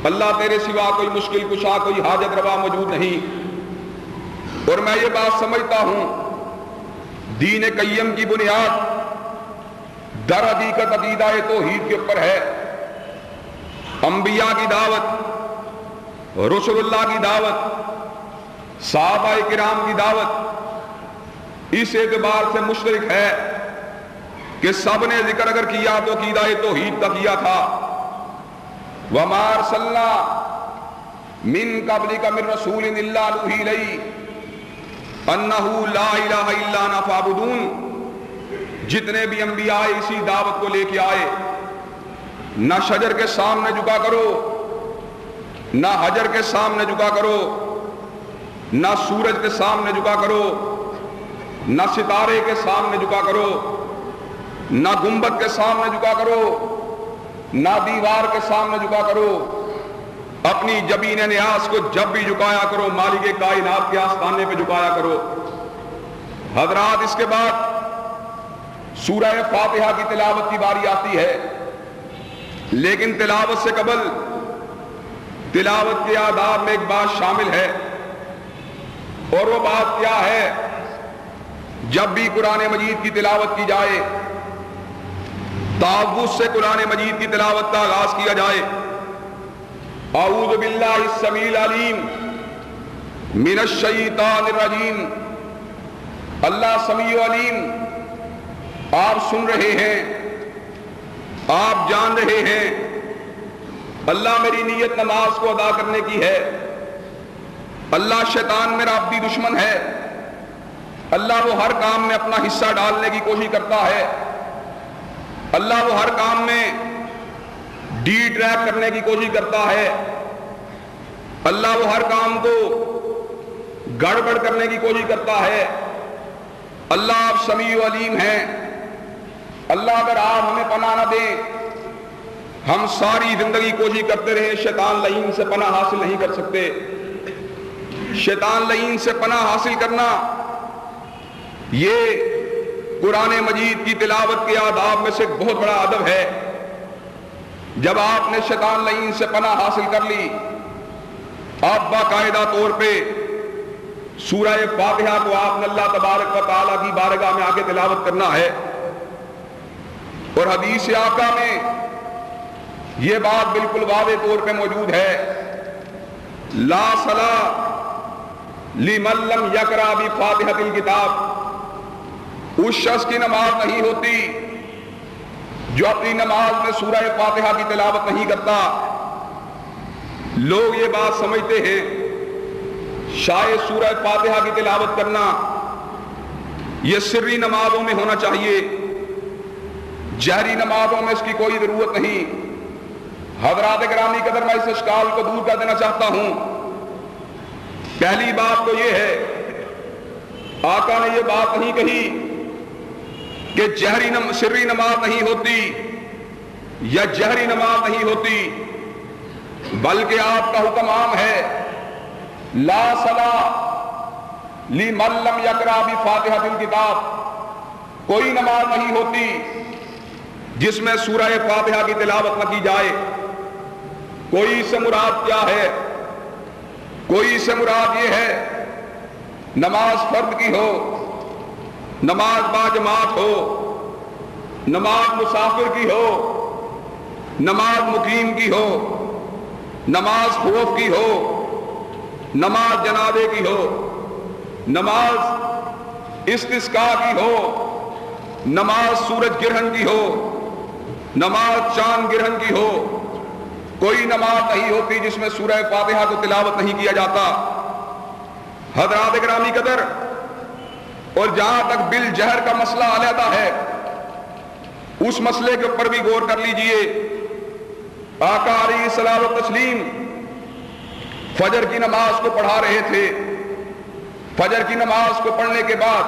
اللہ تیرے سوا کوئی مشکل کشا، کوئی حاجت روا موجود نہیں۔ اور میں یہ بات سمجھتا ہوں دین قیم کی بنیاد در حقیقت عقیدہ توحید کے اوپر ہے۔ انبیاء کی دعوت، رسول اللہ کی دعوت، صحابہ کرام کی دعوت اس اعتبار سے مشترک ہے کہ سب نے ذکر اگر کیا تو عقیدہ توحید کا کیا تھا۔ وَمَا أَرْسَلْنَا مِن قَبْلِكَ مِن رَّسُولٍ إِلَّا نُوحِي إِلَيْهِ أَنَّهُ لَا إِلَٰهَ إِلَّا أَنَا فَاعْبُدُونِ۔ جتنے بھی انبیاء اسی دعوت کو لے کے آئے، نہ شجر کے سامنے جھکا کرو، نہ حجر کے سامنے جھکا کرو، نہ سورج کے سامنے جھکا کرو، نہ ستارے کے سامنے جھکا کرو، نہ گنبد کے سامنے جھکا کرو، نہ دیوار کے سامنے جھکا کرو۔ اپنی جبین نیاز کو جب بھی جھکایا کرو مالک کائنات کے آستانے پہ جھکایا کرو۔ حضرات، اس کے بعد سورہ فاتحہ کی تلاوت کی باری آتی ہے، لیکن تلاوت سے قبل تلاوت کے آداب میں ایک بات شامل ہے، اور وہ بات کیا ہے؟ جب بھی قرآن مجید کی تلاوت کی جائے، تعوذ سے قرآن مجید کی تلاوت کا آغاز کیا جائے۔ اعوذ باللہ السمیع العلیم من الشیطان الرجیم۔ اللہ سمیع علیم، آپ سن رہے ہیں، آپ جان رہے ہیں۔ اللہ میری نیت نماز کو ادا کرنے کی ہے۔ اللہ شیطان میرا ابدی دشمن ہے۔ اللہ وہ ہر کام میں اپنا حصہ ڈالنے کی کوشش کرتا ہے۔ اللہ وہ ہر کام میں ڈی ٹریک کرنے کی کوشش کرتا ہے۔ اللہ وہ ہر کام کو گڑبڑ کرنے کی کوشش کرتا ہے۔ اللہ آپ سمیع علیم ہیں۔ اللہ اگر آپ ہمیں پناہ نہ دیں، ہم ساری زندگی کوشش کرتے رہے، شیطان لعین سے پناہ حاصل نہیں کر سکتے۔ شیطان لعین سے پناہ حاصل کرنا یہ قرآن مجید کی تلاوت کے آداب میں سے ایک بہت بڑا ادب ہے۔ جب آپ نے شیطان لعین سے پناہ حاصل کر لی، آپ باقاعدہ طور پہ سورہ فاتحہ کو آپ نے اللہ تبارک و تعالیٰ کی بارگاہ میں آ کے تلاوت کرنا ہے۔ اور حدیث آقا میں یہ بات بالکل واضح طور پہ موجود ہے، لا صلاۃ لمن لم یقرأ بفاتحۃ الکتاب۔ اس شخص کی نماز نہیں ہوتی جو اپنی نماز میں سورہ فاتحہ کی تلاوت نہیں کرتا۔ لوگ یہ بات سمجھتے ہیں شاید سورہ فاتحہ کی تلاوت کرنا یہ سری نمازوں میں ہونا چاہیے، جہری نمازوں میں اس کی کوئی ضرورت نہیں۔ حضرات گرامی قدر، میں اس اشکال کو دور کر دینا چاہتا ہوں۔ پہلی بات تو یہ ہے، آقا نے یہ بات نہیں کہی کہ سری نماز نہیں ہوتی یا جہری نماز نہیں ہوتی، بلکہ آپ کا حکم عام ہے، لا صلاۃ لمن لم یقرأ بفاتحۃ الکتاب۔ کوئی نماز نہیں ہوتی جس میں سورہ فاتحہ کی تلاوت نہ کی جائے۔ کوئی سے مراد کیا ہے؟ کوئی سے مراد یہ ہے نماز فرد کی ہو، نماز باجماعت ہو، نماز مسافر کی ہو، نماز مقیم کی ہو، نماز خوف کی ہو، نماز جنازے کی ہو، نماز استسقاء کی ہو، نماز سورج گرہن کی ہو، نماز چاند گرہن کی ہو۔ کوئی نماز نہیں ہوتی جس میں سورہ فاتحہ کو تلاوت نہیں کیا جاتا۔ حضرات گرامی قدر، اور جہاں تک بالجہر کا مسئلہ علیحدہ ہے، اس مسئلے کے اوپر بھی غور کر لیجئے۔ آقا علیہ الصلوۃ والتسلیم فجر کی نماز کو پڑھا رہے تھے۔ فجر کی نماز کو پڑھنے کے بعد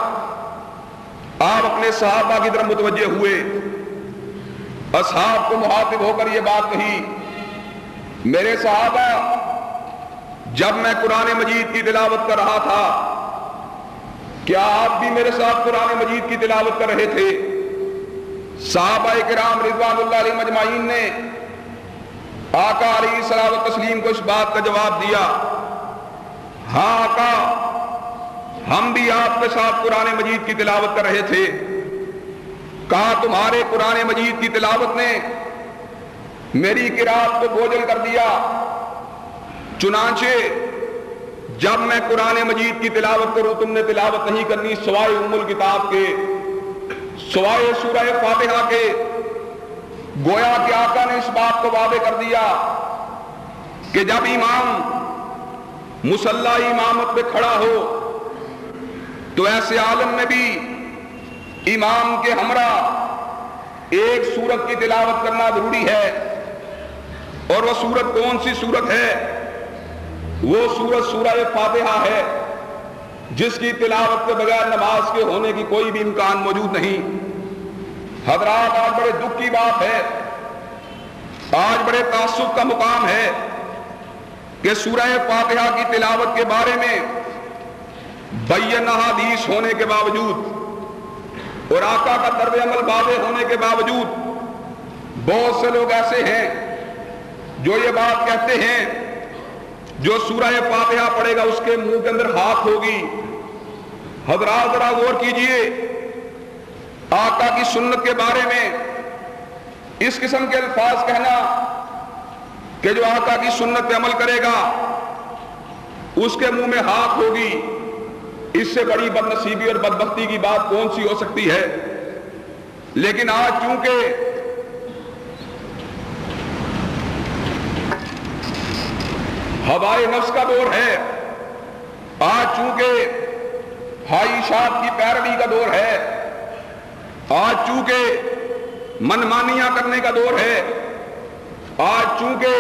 آپ اپنے صحابہ کی طرف متوجہ ہوئے، اصحاب کو مخاطب ہو کر یہ بات کہی، میرے صحابہ، جب میں قرآن مجید کی تلاوت کر رہا تھا، کیا آپ بھی میرے ساتھ قرآن مجید کی تلاوت کر رہے تھے؟ صحابہ کرام رضوان اللہ علیہم اجمعین نے آقا علیہ الصلوۃ والتسلیم کو اس بات کا جواب دیا، ہاں آقا ہم بھی آپ کے ساتھ قرآن مجید کی تلاوت کر رہے تھے۔ کہا تمہارے قرآن مجید کی تلاوت نے میری قرات کو بوجھل کر دیا، چنانچہ جب میں قرآن مجید کی تلاوت کروں تم نے تلاوت نہیں کرنی سوائے ام الکتاب کے، سوائے سورہ فاتحہ کے۔ گویا کہ آقا نے اس بات کو واضح کر دیا کہ جب امام مصلی امامت پہ کھڑا ہو تو ایسے عالم میں بھی امام کے ہمراہ ایک سورت کی تلاوت کرنا ضروری ہے، اور وہ سورت کون سی سورت ہے؟ وہ سورت سورہ فاتحہ ہے، جس کی تلاوت کے بغیر نماز کے ہونے کی کوئی بھی امکان موجود نہیں۔ حضرات آج بڑے دکھ کی بات ہے، آج بڑے تعصب کا مقام ہے کہ سورہ فاتحہ کی تلاوت کے بارے میں بینہ حدیث ہونے کے باوجود اور آقا کا طرز عمل واضح ہونے کے باوجود بہت سے لوگ ایسے ہیں جو یہ بات کہتے ہیں جو سورہ فاتحہ پڑھے گا اس کے منہ کے اندر ہاتھ ہوگی۔ حضرات ذرا غور کیجئے، آقا کی سنت کے بارے میں اس قسم کے الفاظ کہنا کہ جو آقا کی سنت پہ عمل کرے گا اس کے منہ میں ہاتھ ہوگی، اس سے بڑی بد نصیبی اور بدبختی کی بات کون سی ہو سکتی ہے؟ لیکن آج چونکہ ہوائے نفس کا دور ہے، آج چونکہ خواہشات کی پیروی کا دور ہے، آج چونکہ منمانیاں کرنے کا دور ہے، آج چونکہ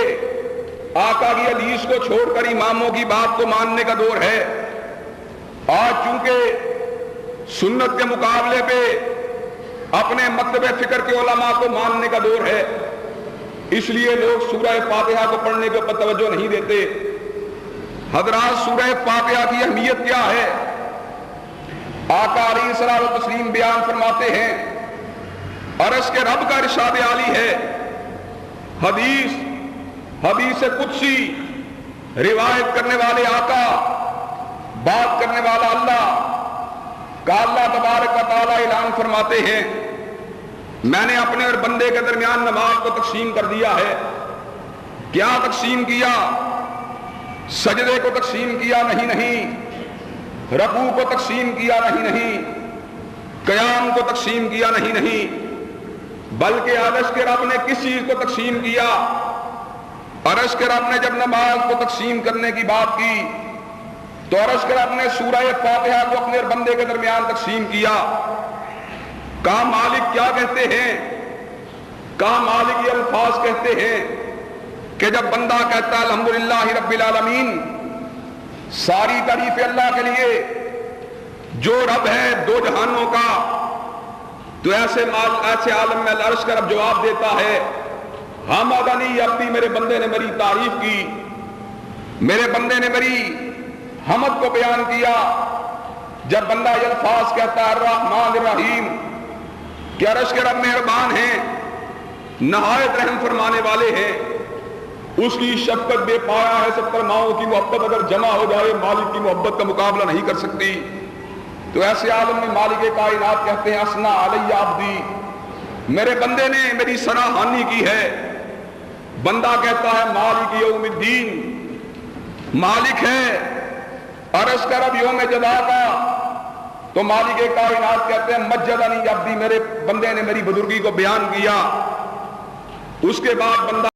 آقا کی حدیث کو چھوڑ کر اماموں کی بات کو ماننے کا دور ہے، آج چونکہ سنت کے مقابلے پہ اپنے مکتب فکر کے علماء کو ماننے کا دور ہے، اس لیے لوگ سورہ فاتحہ کو پڑھنے کے اوپر توجہ نہیں دیتے۔ حضرات سورہ فاتحہ کی اہمیت کیا ہے؟ آقا علیہ الصلوۃ والتسلیم بیان فرماتے ہیں عرش کے رب کا ارشاد عالی ہے، حدیث قدسی روایت کرنے والے آقا، بات کرنے والا اللہ کا اللہ تبارک و تعالی اعلان فرماتے ہیں میں نے اپنے اور بندے کے درمیان نماز کو تقسیم کر دیا ہے۔ کیا تقسیم کیا؟ سجدے کو تقسیم کیا؟ نہیں۔ رکوع کو تقسیم کیا؟ نہیں۔ قیام کو تقسیم کیا؟ نہیں، بلکہ عرش کے رب نے کس چیز کو تقسیم کیا؟ عرش کے رب نے جب نماز کو تقسیم کرنے کی بات کی تو عرش کے رب نے سورہ فاتحہ کو اپنے اور بندے کے درمیان تقسیم کیا۔ کہا مالک کیا کہتے ہیں؟ کہا مالک یہ الفاظ کہتے ہیں کہ جب بندہ کہتا ہے الحمدللہ رب العالمین، ساری تعریف اللہ کے لیے جو رب ہے دو جہانوں کا، تو ایسے عالم میں عرش کا رب جواب دیتا ہے حمدنی عبدی، میرے بندے نے میری تعریف کی، میرے بندے نے میری حمد کو بیان کیا۔ جب بندہ یہ الفاظ کہتا ہے الرحمن الرحیم، کہ عرش کے رب مہربان ہیں، نہایت رحم فرمانے والے ہیں، اس کی شفقت بے پایا ہے، 70 ماؤں کی محبت اگر جمع ہو جائے مالک کی محبت کا مقابلہ نہیں کر سکتی۔ تو ایسے عالم میں مالک کائنات کہتے ہیں اثنا علی عبدی، میرے بندے نے میری سراہانی کی ہے۔ بندہ کہتا ہے مالک یوم الدین، مالک ہے عرش کا رب یوم جزا کا، تو مالک کائنات کہتے ہیں مجدنی عبدی، میرے بندے نے میری بزرگی کو بیان کیا۔ اس کے بعد بندہ